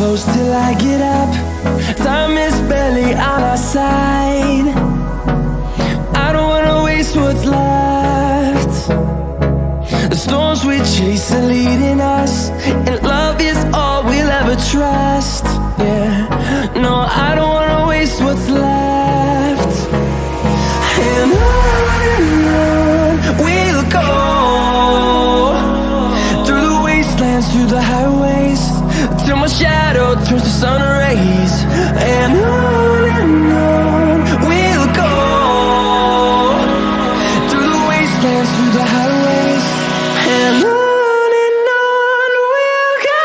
close till I get up. Time is barely on our side. I don't wanna waste what's left. The storms we chase are leading us, and love is all we'll ever trust. Yeah, no, I don't wanna waste what's left. And on we'll go, through the wastelands, through the highways, till my shadow turns to sun rays. And on we'll go, through the wastelands, through the highways, and on we'll go.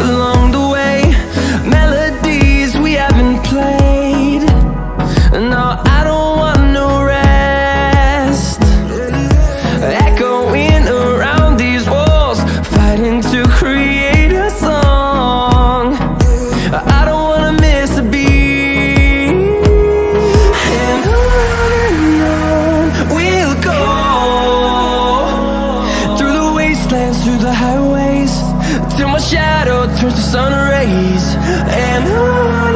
Along the way, melodies we haven't played. No, I don't want no rest. Echoing around these walls, fighting to create a song. I don't wanna miss a beat. And on we'll go, through the wastelands, through the highways, till my shadow turns to sun rays. And on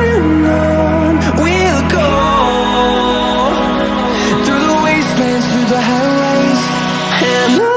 we'll go, through the wastelands, through the highways, and on.